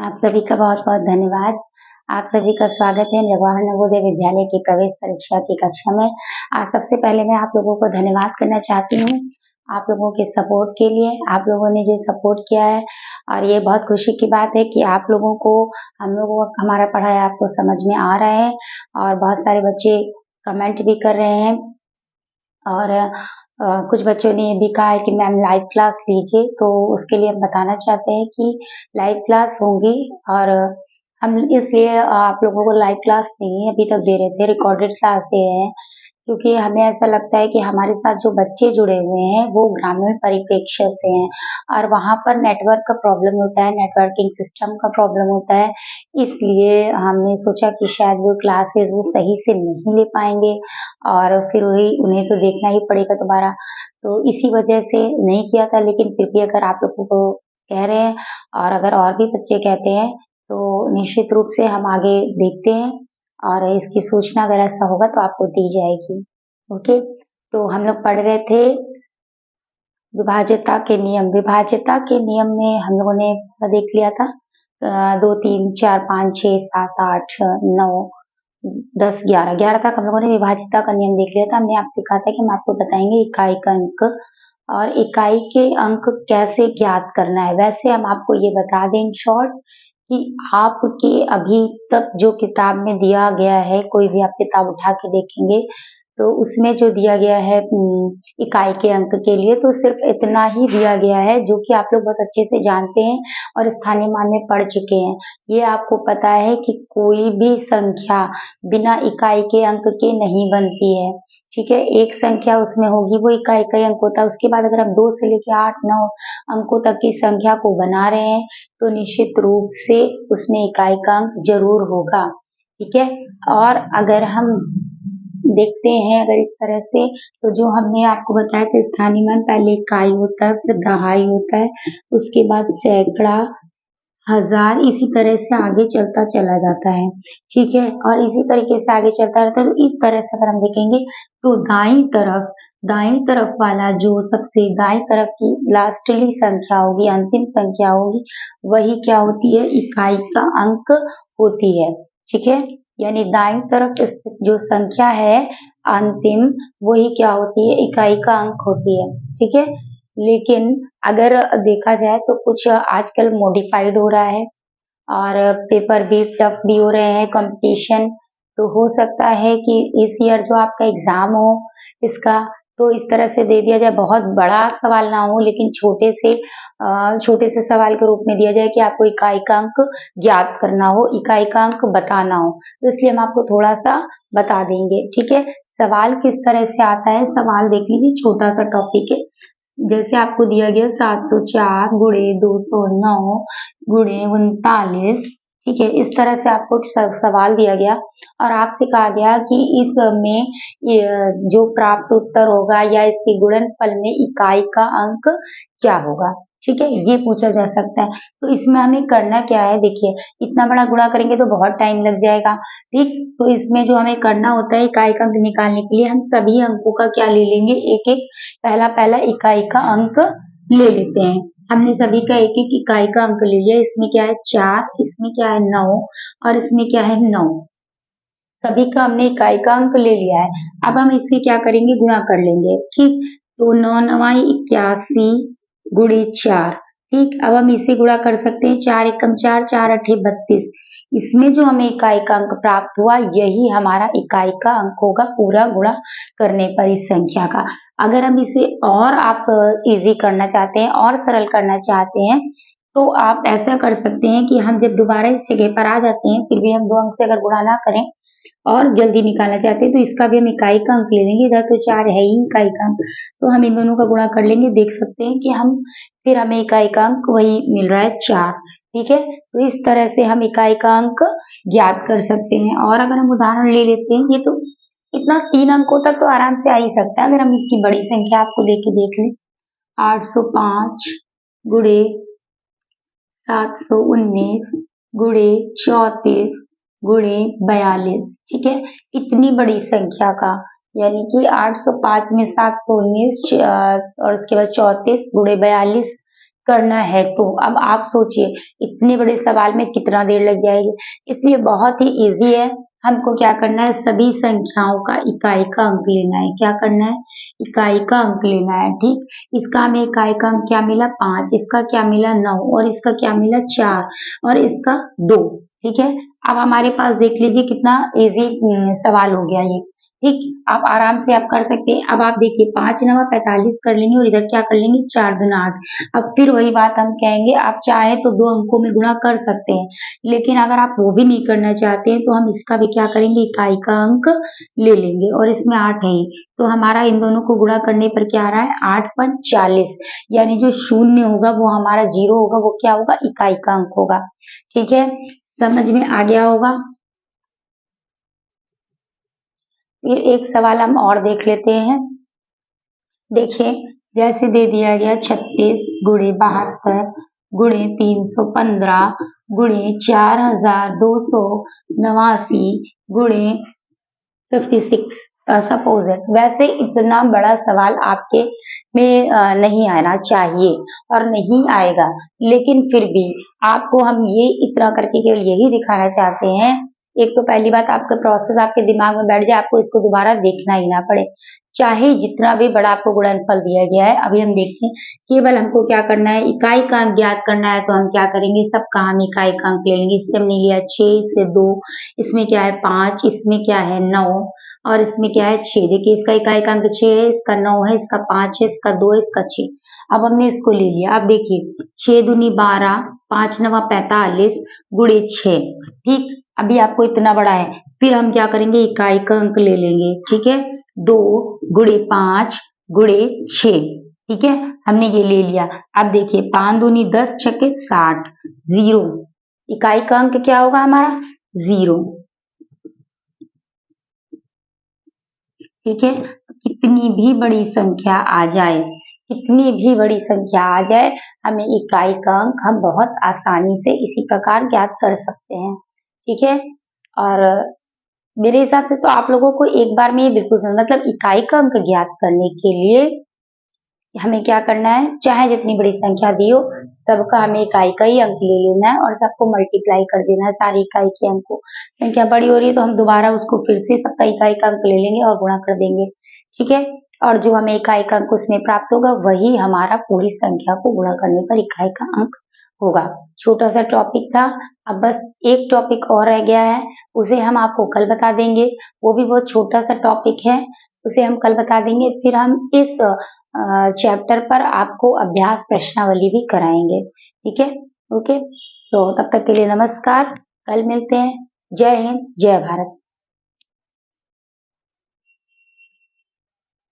आप सभी का बहुत-बहुत धन्यवाद। आप सभी का स्वागत है जवाहर नवोदय विद्यालय की प्रवेश परीक्षा की कक्षा में। आज सबसे पहले मैं आप लोगों को धन्यवाद करना चाहती हूँ, आप लोगों के सपोर्ट के लिए। आप लोगों ने जो सपोर्ट किया है और ये बहुत खुशी की बात है कि आप लोगों को हमारा पढ़ाई आपको समझ में आ रहा है और बहुत सारे बच्चे कमेंट भी कर रहे हैं और कुछ बच्चों ने ये भी कहा है कि मैम लाइव क्लास लीजिए, तो उसके लिए हम बताना चाहते हैं कि लाइव क्लास होंगी और हम इसलिए आप लोगों को लाइव क्लास नहीं अभी तक दे रहे थे, रिकॉर्डेड क्लास दे रहे हैं, क्योंकि हमें ऐसा लगता है कि हमारे साथ जो बच्चे जुड़े हुए हैं, वो ग्रामीण परिप्रेक्ष्य से हैं और वहाँ पर नेटवर्क का प्रॉब्लम होता है, नेटवर्किंग सिस्टम का प्रॉब्लम होता है। इसलिए हमने सोचा कि शायद वो क्लासेस वो सही से नहीं ले पाएँगे और फिर वही उन्हें तो देखना ही पड़ेगा दोबारा। तो इसी वजह से नहीं किया था, लेकिन फिर भी अगर आप लोगों को कह रहे हैं और अगर और भी बच्चे कहते हैं, तो निश्चित रूप से हम आगे देखते हैं और इसकी सूचना अगर ऐसा होगा तो आपको दी जाएगी। ओके, तो हम लोग पढ़ रहे थे विभाज्यता के नियम। विभाज्यता के नियम में हम लोगों ने देख लिया था 2, 3, 4, 5, 6, 7, 8, 9, 10, 11 तक हम लोगों ने विभाज्यता का नियम देख लिया था। हमने आपसे कहा था कि हम आपको बताएंगे इकाई का अंक और इकाई के अंक कैसे ज्ञात करना है। वैसे हम आपको ये बता दें इन शॉर्ट कि आपके अभी तक जो किताब में दिया गया है, कोई भी आप किताब उठा के देखेंगे तो उसमें जो दिया गया है इकाई के अंक के लिए, तो सिर्फ इतना ही दिया गया है जो कि आप लोग बहुत अच्छे से जानते हैं और स्थानीय मान में पढ़ चुके हैं। ये आपको पता है कि कोई भी संख्या बिना इकाई के अंक के नहीं बनती है, ठीक है। एक संख्या उसमें होगी वो इकाई का ही अंक होता है। उसके बाद अगर हम 2 से लेके 8, 9 अंकों तक की संख्या को बना रहे हैं तो निश्चित रूप से उसमें इकाई का अंक जरूर होगा, ठीक है। और अगर हम देखते हैं अगर इस तरह से, तो जो हमने आपको बताया था स्थानीय मान पहले इकाई होता है, फिर दहाई होता है, उसके बाद सैकड़ा, हजार, इसी तरह से आगे चलता चला जाता है, ठीक है। और इसी तरीके से आगे चलता रहता है। तो इस तरह से अगर हम देखेंगे तो दाईं तरफ वाला जो सबसे दाईं तरफ की लास्टली संख्या होगी, अंतिम संख्या होगी, वही क्या होती है, इकाई का अंक होती है, ठीक है। यानी दाईं तरफ स्थित जो संख्या है अंतिम, वही क्या होती है, इकाई का अंक होती है, ठीक है। लेकिन अगर देखा जाए तो कुछ आजकल मॉडिफाइड हो रहा है और पेपर भी टफ भी हो रहे हैं, कंपटीशन, तो हो सकता है कि इस ईयर जो आपका एग्जाम हो इसका, तो इस तरह से दे दिया जाए, बहुत बड़ा सवाल ना हो लेकिन छोटे से सवाल के रूप में दिया जाए कि आपको इकाई का अंक ज्ञात करना हो, इकाई का अंक बताना हो। तो इसलिए हम आपको थोड़ा सा बता देंगे, ठीक है। सवाल किस तरह से आता है, सवाल देख लीजिए, छोटा सा टॉपिक है। जैसे आपको दिया गया 704 गुणे 209 गुणे 39, ठीक है। इस तरह से आपको एक सवाल दिया गया और आपसे कहा गया कि इसमें जो प्राप्त उत्तर होगा या इसके गुणनफल में इकाई का अंक क्या होगा, ठीक है, ये पूछा जा सकता है। तो इसमें हमें करना क्या है, देखिए इतना बड़ा गुणा करेंगे तो बहुत टाइम लग जाएगा, ठीक। तो इसमें जो हमें करना होता है इकाई का अंक निकालने के लिए, हम सभी अंकों का क्या ले लेंगे, एक एक पहला इकाई का अंक ले लेते हैं। हमने सभी का एक एक इकाई का अंक ले लिया। इसमें क्या है 4, इसमें क्या है 9 और इसमें क्या है 9, सभी का हमने इकाई का अंक ले लिया है। अब हम इससे क्या करेंगे, गुणा कर लेंगे, ठीक। तो 9 9 81 गुणे 4, ठीक। अब हम इसे गुणा कर सकते हैं, 4 एकम 4, 4 अठे 32। इसमें जो हमें इकाई का अंक प्राप्त हुआ यही हमारा इकाई का अंक होगा पूरा गुणा करने पर इस संख्या का। अगर हम इसे और आप इजी करना चाहते हैं और सरल करना चाहते हैं तो आप ऐसा कर सकते हैं कि हम जब दोबारा इस जगह पर आ जाते हैं, फिर भी हम 2 अंक से अगर गुणा ना करें और जल्दी निकालना चाहते हैं तो इसका भी हम इकाई का अंक ले लेंगे। इधर तो 4 है ही इकाई का अंक, तो हम इन दोनों का गुणा कर लेंगे। देख सकते हैं कि फिर हमें इकाई का अंक वही मिल रहा है 4, ठीक है। तो इस तरह से हम इकाई का अंक ज्ञात कर सकते हैं। और अगर हम उदाहरण ले लेते हैं, ये तो इतना 3 अंकों तक तो आराम से आ ही सकता है। अगर हम इसकी बड़ी संख्या आपको लेके देख लें, 805 गुणे 719 गुणे 34 गुणे 42, ठीक है। इतनी बड़ी संख्या का, यानी कि 805 में 719 और उसके बाद 34 गुणे 42, करना है तो अब आप सोचिए इतने बड़े सवाल में कितना देर लग जाएगी। इसलिए बहुत ही इजी है। हमको क्या करना है, सभी संख्याओं का इकाई का अंक लेना है। क्या करना है, इकाई का अंक लेना है। ठीक, इसका हमें इकाई का अंक क्या मिला 5, इसका क्या मिला 9 और इसका क्या मिला 4 और इसका 2। ठीक है, अब हमारे पास देख लीजिए कितना इजी सवाल हो गया ये। ठीक, आप आराम से आप कर सकते हैं। अब आप देखिए 5 9 45 कर लेंगे और इधर क्या कर लेंगे 4 दूना 8। अब फिर वही बात हम कहेंगे, आप चाहे तो 2 अंकों में गुणा कर सकते हैं, लेकिन अगर आप वो भी नहीं करना चाहते हैं तो हम इसका भी क्या करेंगे, इकाई का अंक ले लेंगे और इसमें 8 है ही। तो हमारा इन दोनों को गुणा करने पर क्या आ रहा है 8 5 40, यानी जो शून्य होगा वो हमारा 0 होगा, वो क्या होगा इकाई का अंक होगा। ठीक है, समझ में आ गया होगा। फिर एक सवाल हम और देख लेते हैं। देखिए, जैसे दे दिया गया 36 गुणे 72 गुणे 315 गुणे 4289 गुणे 56 सपोज इट। वैसे इतना बड़ा सवाल आपके में नहीं आना चाहिए और नहीं आएगा, लेकिन फिर भी आपको हम ये इतना करके केवल यही दिखाना चाहते हैं। एक तो पहली बात, आपका प्रोसेस आपके दिमाग में बैठ जाए, आपको इसको दोबारा देखना ही ना पड़े, चाहे जितना भी बड़ा आपको गुणनफल दिया गया है। अभी हम देखते हैं, केवल हमको क्या करना है, इकाई का अंक ज्ञात करना है। तो हम क्या करेंगे, सबका हम इकाई का अंक ले लेंगे। इससे हमने लिया 6, इससे 2, इसमें क्या है 5, इसमें क्या है 9 और इसमें क्या है 6। देखिए इसका इकाई का अंक 6 है, इसका 9 है, इसका 5 है, इसका 2 है, इसका 6। अब हमने इसको ले लिया। अब देखिए 6 दूनी 12, 5 9 45 गुणे 6। ठीक, अभी आपको इतना बड़ा है, फिर हम क्या करेंगे, इकाई का अंक ले लेंगे। ठीक है, 2 गुणे 5 गुणे 6। ठीक है, हमने ये ले लिया। अब देखिए 5 दूनी 10 छक्के 60, 0। इकाई का अंक क्या होगा हमारा 0। ठीक है, कितनी भी बड़ी संख्या आ जाए, कितनी भी बड़ी संख्या आ जाए, हमें इकाई का अंक हम बहुत आसानी से इसी प्रकार ज्ञात कर सकते हैं। ठीक है, और मेरे हिसाब से तो आप लोगों को एक बार में ये बिल्कुल मतलब इकाई का अंक ज्ञात करने के लिए हमें क्या करना है, चाहे जितनी बड़ी संख्या दी हो, सबका हमें इकाई का ही अंक ले लेना है और सबको मल्टीप्लाई कर देना है सारी इकाई के अंक को। संख्या बड़ी हो रही है तो हम दोबारा उसको फिर से सबका इकाई का अंक ले लेंगे और गुणा कर देंगे। ठीक है, और जो हमें इकाई का अंक उसमें प्राप्त होगा वही हमारा पूरी संख्या को गुणा करने पर इकाई का अंक होगा। छोटा सा टॉपिक था, अब बस एक टॉपिक और रह गया है, उसे हम आपको कल बता देंगे। वो भी बहुत छोटा सा टॉपिक है, उसे हम कल बता देंगे। फिर हम इस चैप्टर पर आपको अभ्यास प्रश्नावली भी कराएंगे। ठीक है, ओके, तो तब तक के लिए नमस्कार, कल मिलते हैं। जय हिंद, जय भारत।